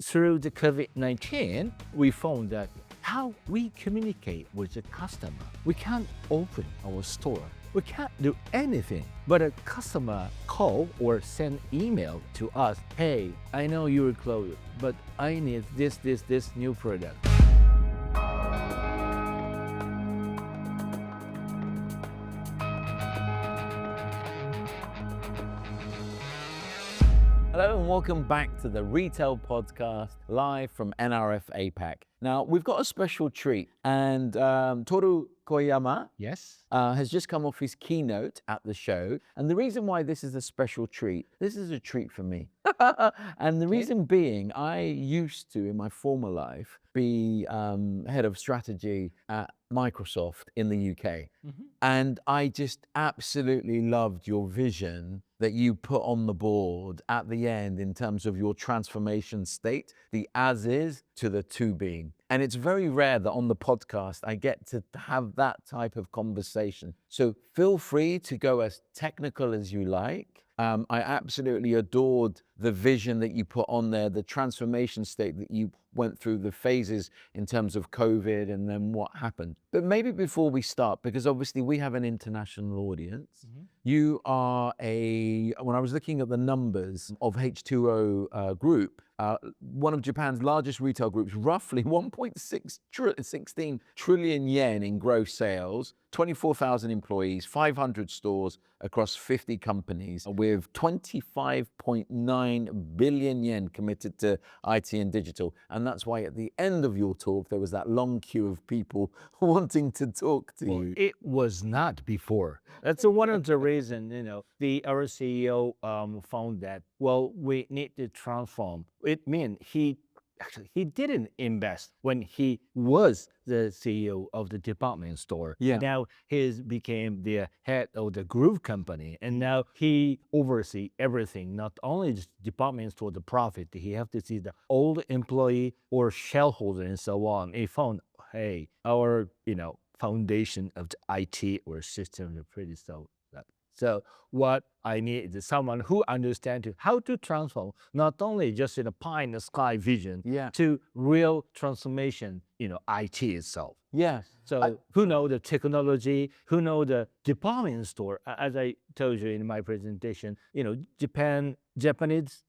through the COVID-19, we found that how we communicate with the customer. We can't open our store. We can't do anything. But a customer call or send email to us, hey, I know you're closed, but I need this new product. Hello and welcome back to the Retail Podcast, live from NRF APAC. Now, we've got a special treat, and Toru has just come off his keynote at the show. And the reason why this is a special treat, this is a treat for me. And the reason being, I used to, in my former life, be head of strategy at Microsoft in the UK. And I just absolutely loved your vision that you put on the board at the end in terms of your transformation state, the as is to the to be. And it's very rare that on the podcast I get to have that type of conversation. So feel free to go as technical as you like. I absolutely adored the vision that you put on there, the transformation state that you went through, the phases in terms of COVID and then what happened. But maybe before we start, because obviously we have an international audience, you are when I was looking at the numbers of H2O Group, one of Japan's largest retail groups, roughly 1.16 trillion yen in gross sales, 24,000 employees, 500 stores across 50 companies, with 25.9 billion yen committed to IT and digital. And that's why at the end of your talk, there was that long queue of people wanting to talk to you. It was not before. That's one of the reasons, our CEO found that, we need to transform. It means he didn't invest when he was the CEO of the department store. Yeah. Now he became the head of the group company, and now he oversees everything, not only just department store, the profit. He have to see the old employee or shareholder and so on. He found, hey, our foundation of the IT or system is pretty solid. So what I need is someone who understands how to transform, not only just in a pie in the sky vision, to real transformation, IT itself. Yes. So who know the technology, who know the department store. As I told you in my presentation, Japanese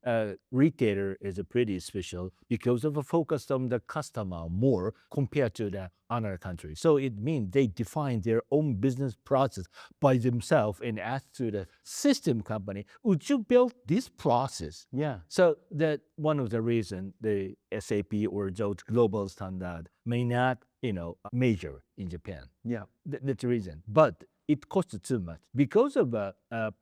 retailer is pretty special because of a focus on the customer more compared to the other countries. So it means they define their own business process by themselves and ask to the system company, would you build this process? Yeah. So that one of the reasons the SAP or those global standard may not, major in Japan. Yeah. That's the reason. But it costs too much. Because of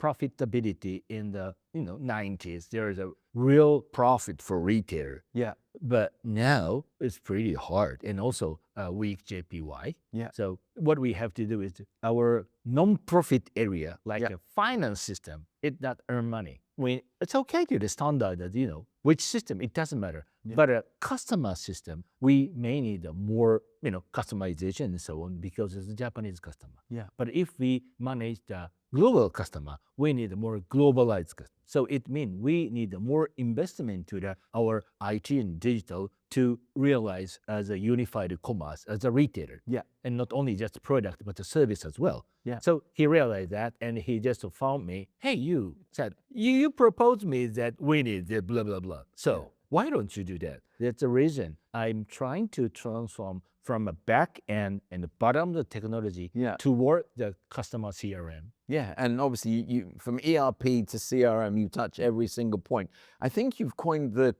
profitability in the 90s, there is a real profit for retailer. Yeah. But now it's pretty hard, and also weak JPY. Yeah. So what we have to do is our non-profit area, like a finance system, it not earn money. It's okay to the standard that, which system, it doesn't matter. Yeah. But a customer system, we may need a more, customization and so on because it's a Japanese customer. Yeah. But if we manage the global customer, we need a more globalized customer. So it means we need more investment to our IT and digital to realize as a unified commerce, as a retailer. Yeah. And not only just product, but the service as well. Yeah. So he realized that, and he just found me, hey, you said, you proposed me that we need the blah, blah, blah. So why don't you do that? That's the reason I'm trying to transform from a back end and the bottom of the technology toward the customer CRM. Yeah, and obviously you from ERP to CRM, you touch every single point. I think you've coined the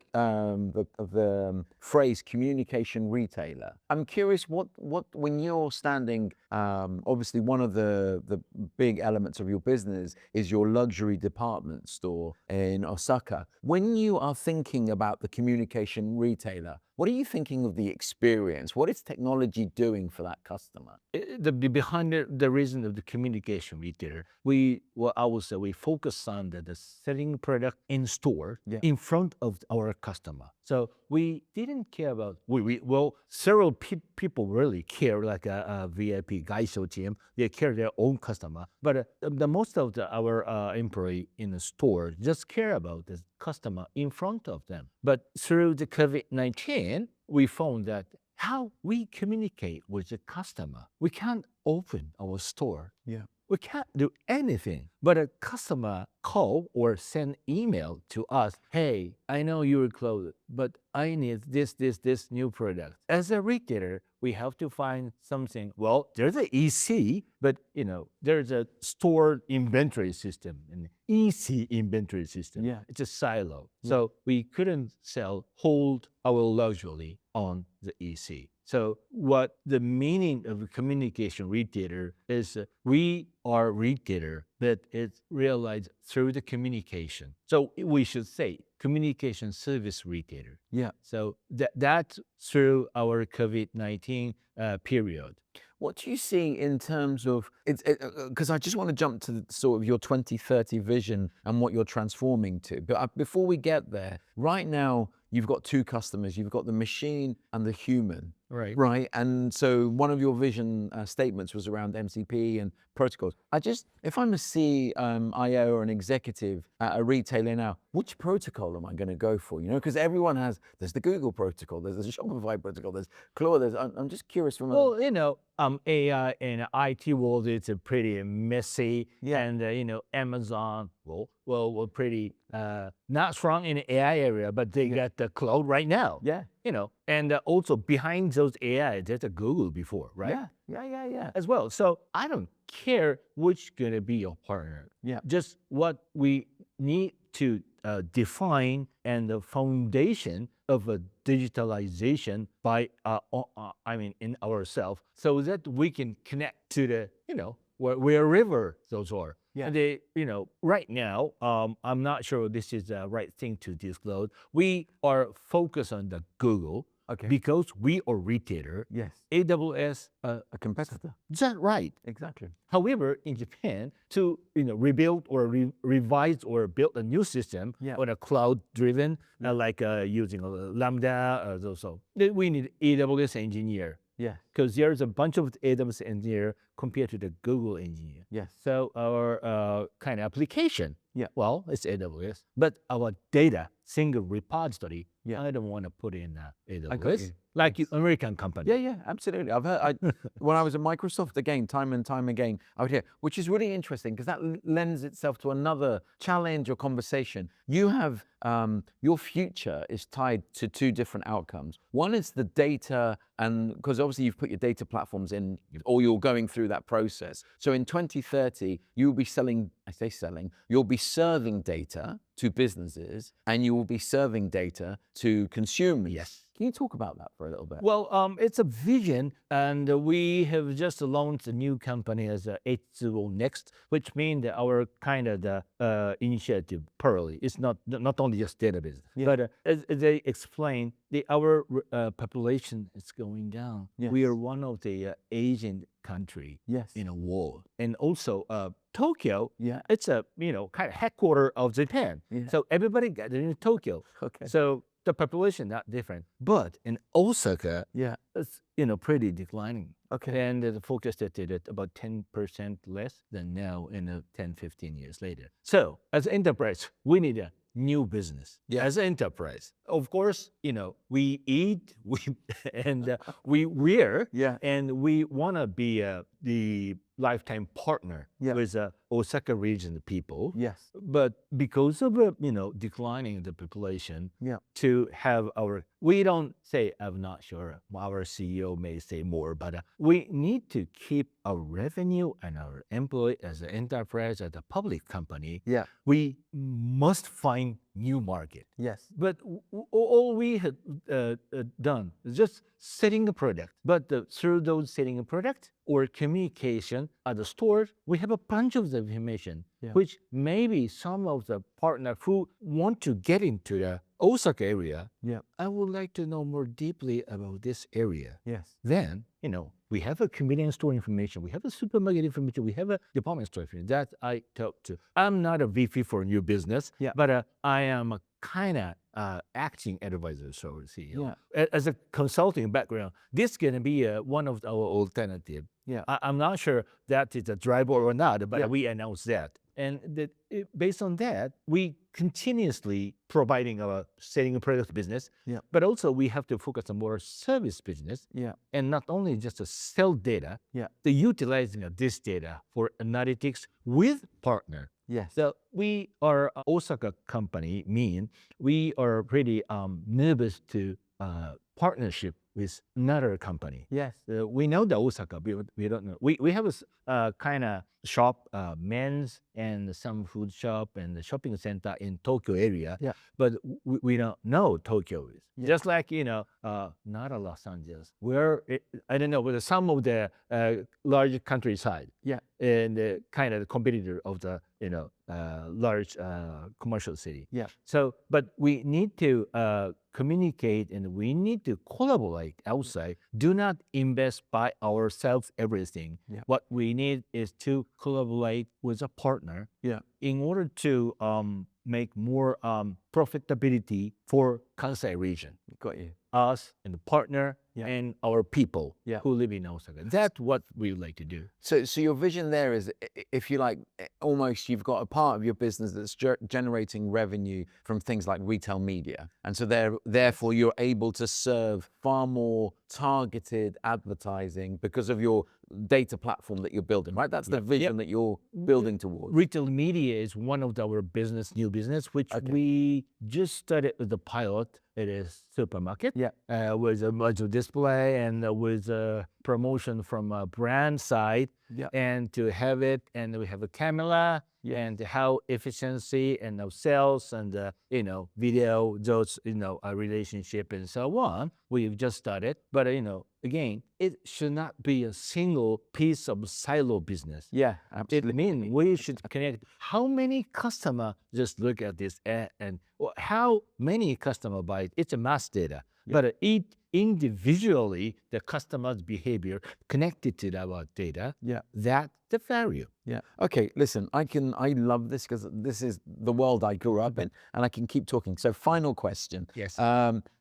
phrase communication retailer. I'm curious, what when you're standing, obviously one of the big elements of your business is your luxury department store in Osaka. When you are thinking about the communication retailer, What are you thinking of the experience? What is technology doing for that customer? Behind the reason of the communication retailer, I would say we focus on the selling product in store in front of our customer. So we didn't care about, several people really care, like a VIP Gaisho team, they care their own customer. But the most of our employee in the store just care about the customer in front of them. But through the COVID-19, we found that how we communicate with the customer, we can't open our store. We can't do anything, but a customer call or send email to us. Hey, I know you're closed, but I need this new product. As a retailer, we have to find something. Well, there's an EC, but there's a store inventory system, an EC inventory system. It's a silo. So we couldn't hold our luxury on the EC. So what the meaning of a communication retailer is, we are retailer, but it's realized through the communication. So we should say communication service retailer. So that's through our COVID-19 period. What do you see in terms of, because I just want to jump to sort of your 2030 vision and what you're transforming to. But before we get there, right now, you've got two customers. You've got the machine and the human. Right. And so one of your vision statements was around MCP and protocols. If I'm a CIO or an executive at a retailer now, which protocol am I going to go for? Because everyone there's the Google protocol, there's the Shopify protocol, there's Claude. I'm just curious from AI in IT world, it's a pretty messy, and Amazon, we're pretty not strong in the AI area, but they got the cloud right now. And also behind those AI, there's a Google before, right? As well. So I don't care which gonna be your partner. Just what we need to define and the foundation of a digitalization by in ourselves, so that we can connect to the wherever those are. And they, right now, I'm not sure this is the right thing to disclose. We are focused on the Google because we are retailer. AWS a competitor. Is that right? Exactly. However, in Japan, to rebuild or revise or build a new system on a cloud-driven, like using a Lambda, so we need AWS engineer. Because there's a bunch of AWS engineer compared to the Google engineer. So our kind of application, well, it's AWS, but our data, single repository, I don't want to put in AWS, like American company. Absolutely. I've heard, when I was at Microsoft, again, time and time again, I would hear, which is really interesting because that lends itself to another challenge or conversation. You have, your future is tied to two different outcomes. One is the data, and because obviously you've put your data platforms in, or you're going through that process. So in 2030, you'll be you'll be serving data to businesses, and you will be serving data to consumers. Can you talk about that for a little bit? Well, it's a vision, and we have just launched a new company as H2O Next, which means that our kind of the initiative Pearly is not only just database, but as they explain, our population is going down. We are one of the Asian country in the world, and also Tokyo. It's a kind of headquarter of Japan. So everybody gathered in Tokyo. So the population not different, but in Osaka, it's pretty declining. And the focus at about 10% less than now in 10-15 years later. So as an enterprise, we need a new business. As an enterprise, of course, we eat, and we wear, and we want to be the lifetime partner with Osaka region people. But because of declining the population, to have we don't say, I'm not sure, our CEO may say more, but we need to keep our revenue and our employee as an enterprise, as a public company. We must find new market. But all we had done is just setting a product. But through those setting a product or communication at the store, we have a bunch of the information, which maybe some of the partner who want to get into the Osaka area, Yeah. I would like to know more deeply about this area. Yes. Then, we have a convenience store information, we have a supermarket information, we have a department store information that I talk to. I'm not a VP for new business, Yeah. but I am a kind of acting advisor, so CEO. Yeah. As a consulting background, this can be one of our alternative. Yeah. I'm not sure that is a driver or not, but Yeah. we announce that. And based on that, we continuously providing our selling a product business, Yeah. but also we have to focus on more service business. Yeah. And not only just to sell data, Yeah. the utilizing of this data for analytics with partner. Yes. So we are an Osaka company, we are pretty nervous to partnership with another company. Yes. We know the Osaka, but we don't know. We have a kind of shop, men's and some food shop and the shopping center in Tokyo area. Yeah. But we don't know Tokyo is. Yeah. Just like, not a Los Angeles, where, I don't know, whether some of the large countryside. Yeah. And kind of the competitor of the, large commercial city. Yeah. So, but we need to communicate and we need to collaborate outside. Do not invest by ourselves everything. Yeah. What we need is to collaborate with a partner. Yeah. In order to make more profitability for Kansai region. Got you. Us and the partner and our people who live in Osaka. That's what we would like to do. So your vision there is, if you like, almost you've got a part of your business that's generating revenue from things like retail media. And so therefore you're able to serve far more targeted advertising because of your data platform that you're building, right? That's the vision that you're building towards. Retail media is one of our new business, which we just started with the pilot. It is supermarket with a module display and with a promotion from a brand side and to have it. And we have a camera and how efficiency and sales and, video, those, a relationship and so on. We've just started. But, again, it should not be a single piece of silo business. Yeah, absolutely. It means we should connect. How many customers just look at this and how many customers buy it? It's a mass data. But individually, the customer's behavior connected to our data, that's the value. Yeah. Okay, listen, I love this because this is the world I grew up in and I can keep talking. So final question. Yes.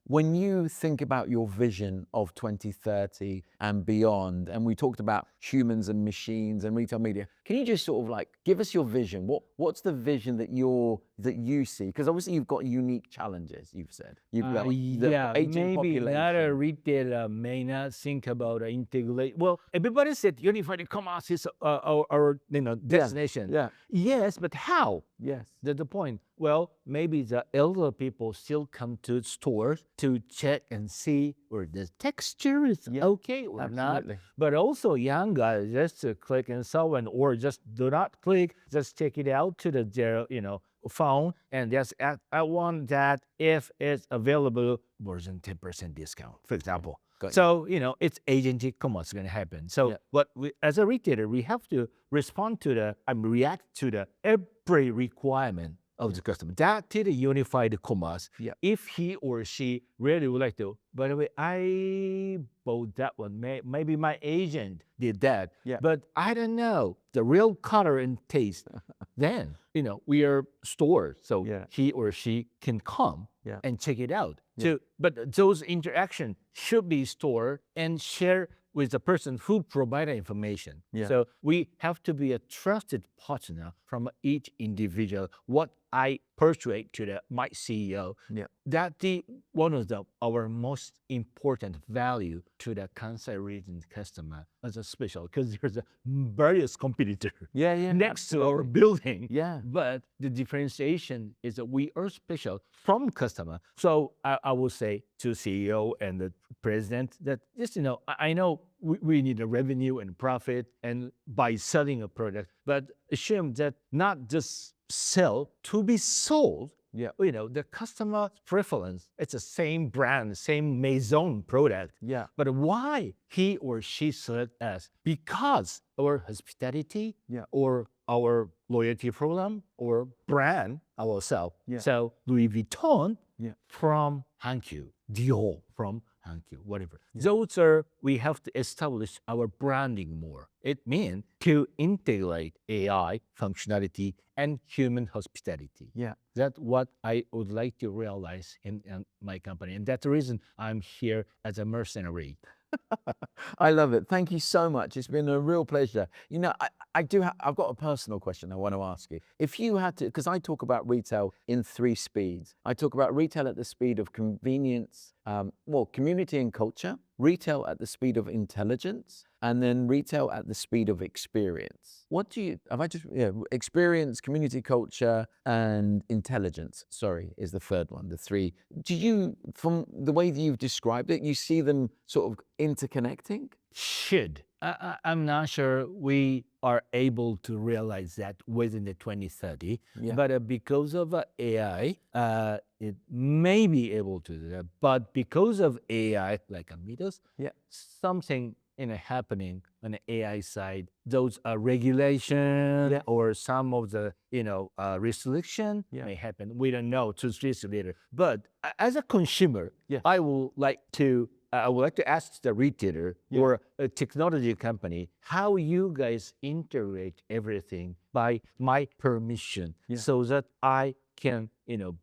When you think about your vision of 2030 and beyond, and we talked about humans and machines and retail media, can you just sort of like give us your vision? What's the vision that you see? Because obviously you've got unique challenges, you've said. You've got the aging maybe population. not a retailer may not think about integrate. Well, everybody said unified commerce is our destination. Yeah. Yes, but how? Yes. That's the point. Well, maybe the elder people still come to stores to check and see where the texture is okay or not. But also young guys just to click and so on, or just do not click, just take it out to their phone and just I want that if it's available more than 10% discount, for example. So, it's agentic commerce going to happen. So what we, as a retailer, we have to respond to react to every requirement of the customer. That is a unified commerce. If he or she really would like to, by the way, I bought that one. Maybe my agent did that. But I don't know the real color and taste. Then, we are stores. So he or she can come and check it out. But those interactions should be stored and shared with the person who provided information. So we have to be a trusted partner from each individual. What I persuade to my CEO, that one of our most important value to the Kansai region customer as a special, because there's a various competitor next to our building. But the differentiation is that we are special from customer. So I will say to CEO and the president that just, I know we need a revenue and profit and by selling a product, but assume that not just sell to be sold. The customer preference, it's the same brand, same maison product. But why he or she select us? Because our hospitality or our loyalty program or brand ourselves. So Louis Vuitton from Hankyu, Dior from Hankyu, whatever. Those are, we have to establish our branding more. It means to integrate AI functionality and human hospitality. That's what I would like to realize in my company. And that's the reason I'm here as a mercenary. I love it. Thank you so much. It's been a real pleasure. You know, I've got a personal question I want to ask you. If you had to, because I talk about retail in 3 speeds. I talk about retail at the speed of convenience, community and culture, retail at the speed of intelligence, and then retail at the speed of experience. What do you, experience, community, culture, and intelligence, is the third one, the 3. Do you, from the way that you've described it, you see them sort of interconnecting? Should. I'm not sure we are able to realize that within the 2030, but because of AI, it may be able to do that. But because of AI, like Amidas, something happening on the AI side, those regulation or some of the restriction may happen. We don't know 2 years later. But as a consumer, I would like to ask the retailer or a technology company how you guys integrate everything by my permission so that I can,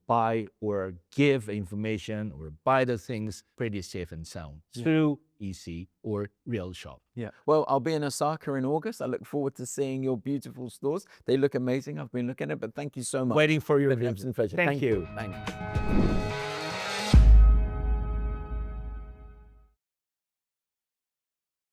buy or give information or buy the things pretty safe and sound through EC or real shop. Well, I'll be in Osaka in August. I look forward to seeing your beautiful stores. They look amazing. I've been looking at it, but thank you so much. Waiting for your It's been an absolute pleasure. Thank you. Thank you.